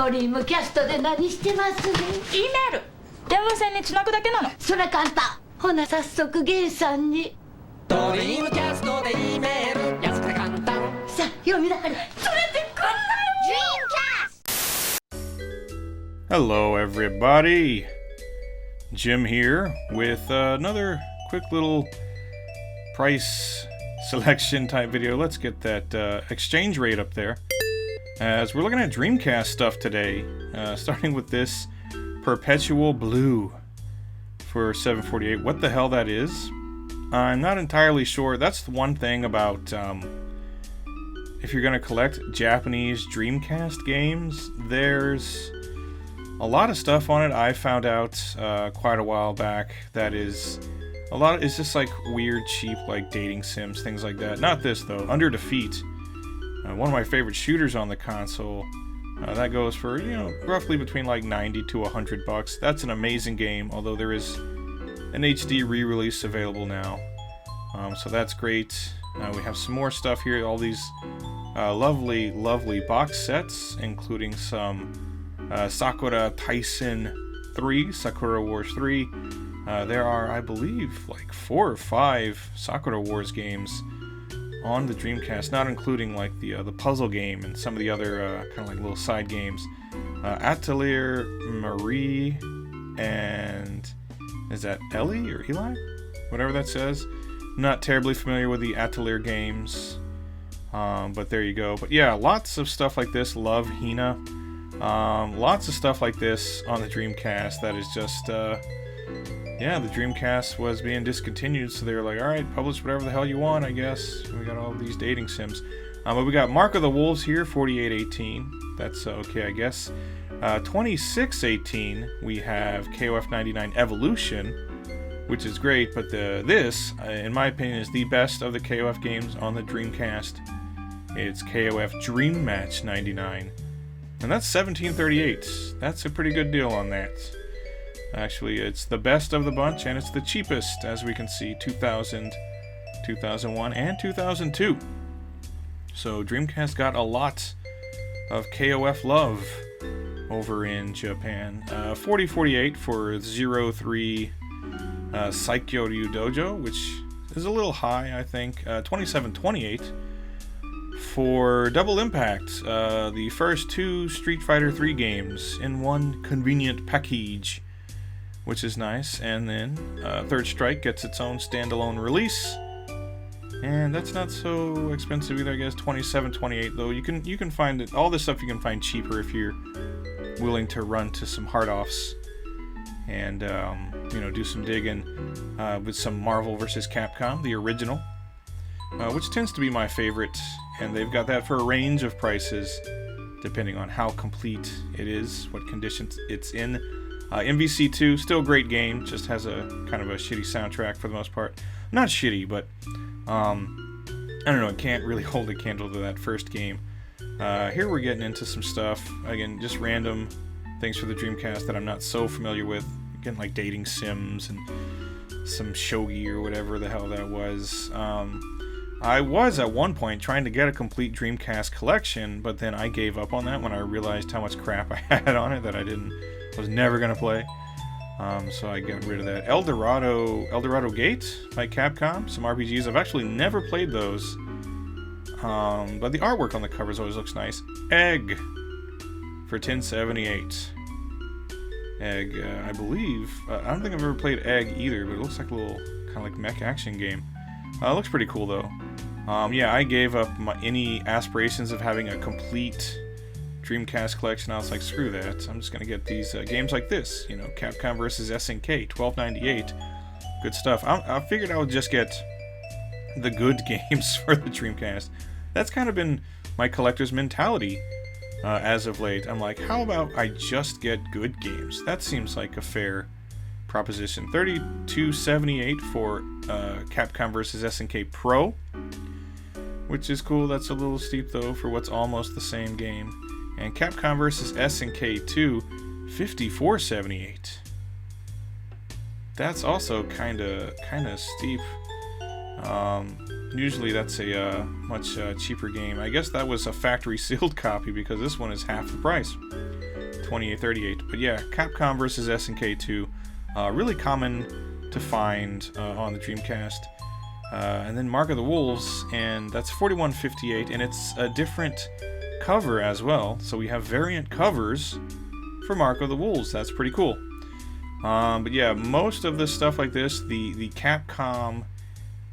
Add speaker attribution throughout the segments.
Speaker 1: ドリームキャストで何してますね。
Speaker 2: E メール電話線につなぐだけなの。
Speaker 1: それ簡単。ほな早速ゲンさんに。
Speaker 3: ドリームキャストで E メール安くて簡単。
Speaker 1: さあ読みなはれ。それでこんな Dreamcast.
Speaker 4: Hello everybody, Jim here with another quick little price selection type video. Let's get that exchange rate up there, as we're looking at Dreamcast stuff today, starting with this Perpetual Blue for $748. What the hell that is, I'm not entirely sure. That's the one thing about if you're going to collect Japanese Dreamcast games, there's a lot of stuff on it. I found out quite a while back that is a lot. It's just like weird, cheap, like dating sims, things like that. Not this though. Under Defeat, one of my favorite shooters on the console. That goes for, you know, roughly between like 90 to $100. That's an amazing game. Although there is an HD re-release available now, so that's great. We have some more stuff here. All these lovely, lovely box sets, including some Sakura Taisen 3, Sakura Wars 3. There are, I believe, like 4 or 5 Sakura Wars games on the Dreamcast, not including like the puzzle game and some of the other kind of like little side games. Atelier Marie and is that Ellie or Eli? Whatever that says. Not terribly familiar with the Atelier games, but there you go. But yeah, lots of stuff like this. Love Hina. Lots of stuff like this on the Dreamcast that is just, yeah, the Dreamcast was being discontinued, so they were like, alright, publish whatever the hell you want, I guess. We got all these dating sims. But we got Mark of the Wolves here, 4818. That's okay, I guess. 2618, we have KOF 99 Evolution, which is great, but this, in my opinion, is the best of the KOF games on the Dreamcast. It's KOF Dream Match 99. And that's $17.38. That's a pretty good deal on that. Actually, it's the best of the bunch, and it's the cheapest, as we can see, 2000, 2001, and 2002. So Dreamcast got a lot of KOF love over in Japan. 4048 for 03 Saikyoryu Dojo, which is a little high, I think. 2728 for Double Impact, the first 2 Street Fighter 3 games in one convenient package, which is nice. And then Third Strike gets its own standalone release, and that's not so expensive either, I guess. 2728 though. You can find it, all this stuff you can find cheaper if you're willing to run to some hard offs and you know, do some digging with some Marvel vs. Capcom, the original, which tends to be my favorite, and they've got that for a range of prices depending on how complete it is, what conditions it's in. MVC2, still a great game, just has a kind of a shitty soundtrack for the most part. Not shitty, but I don't know, it can't really hold a candle to that first game. Here we're getting into some stuff, again, just random things for the Dreamcast that I'm not so familiar with. Again, like dating sims and some shogi or whatever the hell that was. I was at one point trying to get a complete Dreamcast collection, but then I gave up on that when I realized how much crap I had on it that I was never gonna play. So I got rid of that. El Dorado Gate by Capcom, some RPGs. I've actually never played those, but the artwork on the covers always looks nice. Egg for 1078. Egg, I believe. I don't think I've ever played Egg either, but it looks like a little kind of like mech action game. It looks pretty cool though. Yeah, I gave up any aspirations of having a complete Dreamcast collection. I was like, screw that. I'm just gonna get these games like this. You know, Capcom vs. SNK, $12.98. Good stuff. I figured I would just get the good games for the Dreamcast. That's kind of been my collector's mentality as of late. I'm like, how about I just get good games? That seems like a fair proposition. $32.78 for Capcom vs. SNK Pro, which is cool. That's a little steep though for what's almost the same game. And Capcom vs. SNK 2, $54.78. That's also kind of steep. Usually that's a much cheaper game. I guess that was a factory sealed copy because this one is half the price. 2838. But yeah, Capcom versus SNK 2, really common to find on the Dreamcast. And then Mark of the Wolves, and that's 4158, and it's a different cover as well. So we have variant covers for Mark of the Wolves. That's pretty cool. But yeah, most of the stuff like this, the Capcom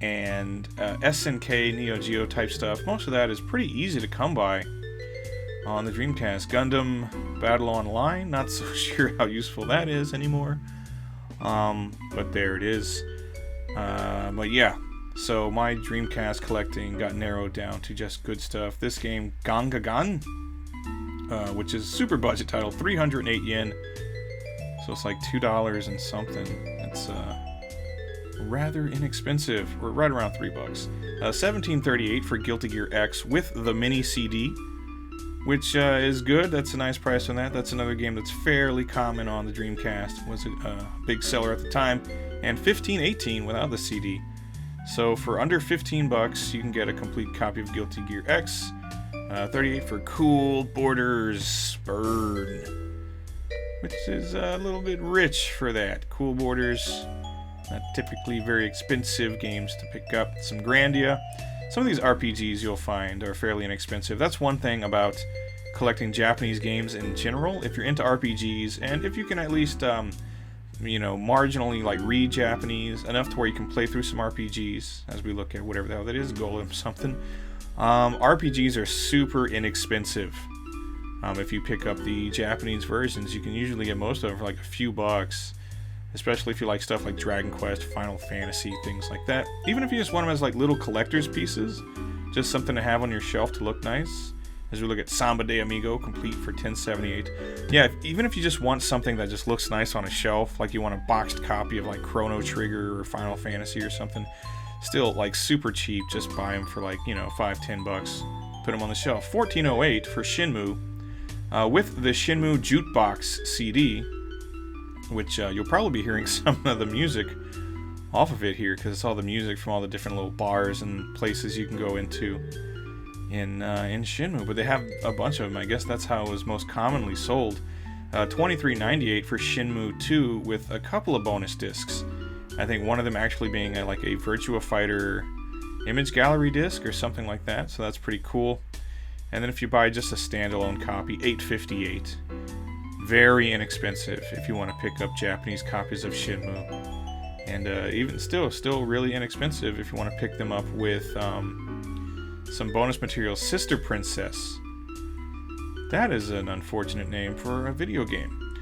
Speaker 4: and SNK Neo Geo type stuff, most of that is pretty easy to come by on the Dreamcast. Gundam Battle Online, not so sure how useful that is anymore. But there it is. But yeah, so my Dreamcast collecting got narrowed down to just good stuff. This game, Gangagan, which is a super budget title, 308 yen. So it's like $2 and something. It's rather inexpensive, or right around $3. 1738 for Guilty Gear X with the mini CD, which is good. That's a nice price on that. That's another game that's fairly common on the Dreamcast. Was a big seller at the time. And 1518 without the CD. So for under $15, you can get a complete copy of Guilty Gear X. 38 for Cool Borders Bird, which is a little bit rich for that. Cool Borders, not typically very expensive games to pick up. Some Grandia. Some of these RPGs you'll find are fairly inexpensive. That's one thing about collecting Japanese games in general. If you're into RPGs, and if you can at least, marginally like read Japanese, enough to where you can play through some RPGs, as we look at whatever the hell that is, Golem something. RPGs are super inexpensive. If you pick up the Japanese versions, you can usually get most of them for like a few bucks, especially if you like stuff like Dragon Quest, Final Fantasy, things like that. Even if you just want them as like little collector's pieces, just something to have on your shelf to look nice. As we look at Samba de Amigo, complete for 1078. Yeah, even if you just want something that just looks nice on a shelf, like you want a boxed copy of like Chrono Trigger or Final Fantasy or something, still like super cheap, just buy them for like, $5-10, put them on the shelf. 1408 for Shenmue, with the Shenmue Jukebox CD, which you'll probably be hearing some of the music off of it here, because it's all the music from all the different little bars and places you can go into in Shenmue. But they have a bunch of them. I guess that's how it was most commonly sold. 2398 for Shenmue 2 with a couple of bonus discs. I think one of them actually being like a Virtua Fighter image gallery disc or something like that, so that's pretty cool. And then if you buy just a standalone copy, 858. Very inexpensive if you want to pick up Japanese copies of Shenmue. And even still really inexpensive if you want to pick them up with some bonus material. Sister Princess. That is an unfortunate name for a video game.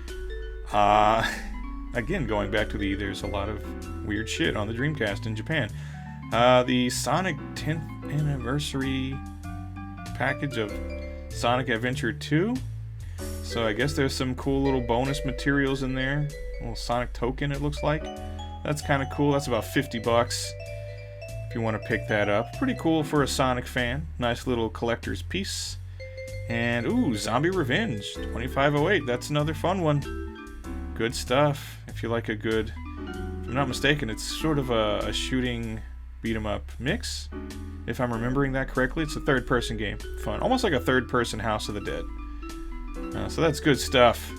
Speaker 4: Again, going back to there's a lot of weird shit on the Dreamcast in Japan. The Sonic 10th anniversary package of Sonic Adventure 2. So I guess there's some cool little bonus materials in there. A little Sonic token, it looks like. That's kind of cool. That's about $50 if you want to pick that up. Pretty cool for a Sonic fan. Nice little collector's piece. And ooh, Zombie Revenge 2508. That's another fun one. Good stuff. If you like a good, if I'm not mistaken, it's sort of a shooting beat 'em up mix. If I'm remembering that correctly, it's a third-person game. Fun, almost like a third-person House of the Dead. So that's good stuff.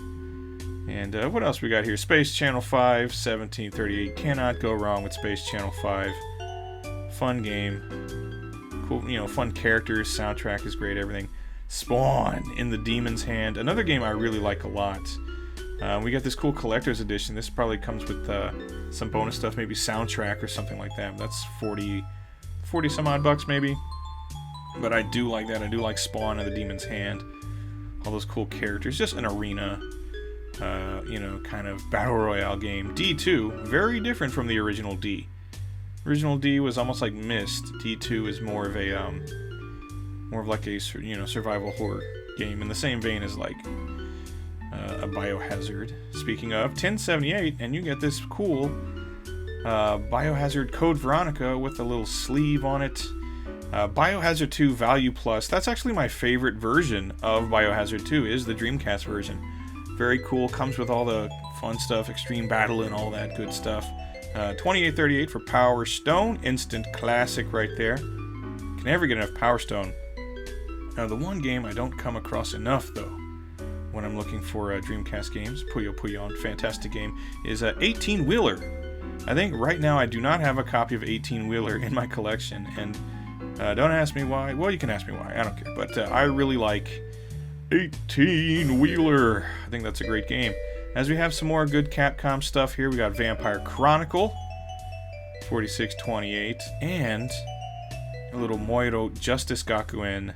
Speaker 4: And what else we got here? Space Channel 5, 1738. Cannot go wrong with Space Channel 5. Fun game. Cool, fun characters. Soundtrack is great. Everything. Spawn in the Demon's Hand. Another game I really like a lot. We got this cool collector's edition. This probably comes with some bonus stuff, maybe soundtrack or something like that. That's 40 some odd bucks maybe. But I do like that. I do like Spawn in the Demon's Hand. All those cool characters. Just an arena, kind of battle royale game. D2, very different from the original D. Original D was almost like Myst. D2 is more of like a survival horror game in the same vein as like a Biohazard. Speaking of, 1078, and you get this cool Biohazard Code Veronica with a little sleeve on it. Biohazard 2 Value Plus. That's actually my favorite version of Biohazard 2, is the Dreamcast version. Very cool. Comes with all the fun stuff, Extreme Battle and all that good stuff. 2838 for Power Stone. Instant classic right there. Can never get enough Power Stone. Now, the one game I don't come across enough, though, when I'm looking for Dreamcast games. Puyo Puyon, fantastic game, is 18-Wheeler. I think right now I do not have a copy of 18-Wheeler in my collection, and don't ask me why. Well, you can ask me why. I don't care. But I really like 18-Wheeler. I think that's a great game. As we have some more good Capcom stuff here, we got Vampire Chronicle, 4628, and a little Moiro Justice Gakuen,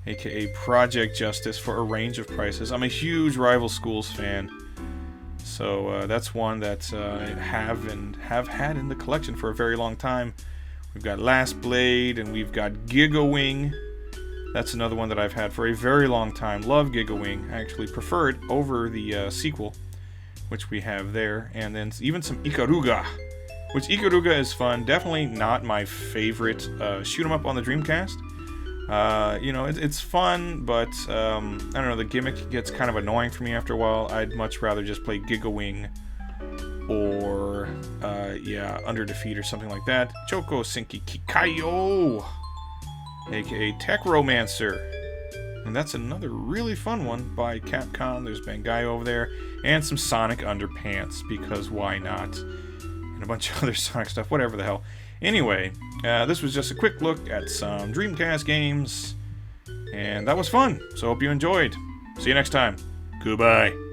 Speaker 4: aka Project Justice, for a range of prices. I'm a huge Rival Schools fan, so that's one that I have had in the collection for a very long time. We've got Last Blade, and we've got Gigawing. That's another one that I've had for a very long time. Love Gigawing. I actually prefer it over the sequel, which we have there. And then even some Ikaruga, which Ikaruga is fun. Definitely not my favorite shoot 'em up on the Dreamcast. You know, it's fun, but I don't know, the gimmick gets kind of annoying for me after a while. I'd much rather just play Gigawing or, yeah, Under Defeat or something like that. Choko Senki Kikayo, aka Tech Romancer. And that's another really fun one by Capcom. There's Bangai over there. And some Sonic Underpants, because why not? And a bunch of other Sonic stuff, whatever the hell. Anyway, this was just a quick look at some Dreamcast games. And that was fun. So hope you enjoyed. See you next time. Goodbye.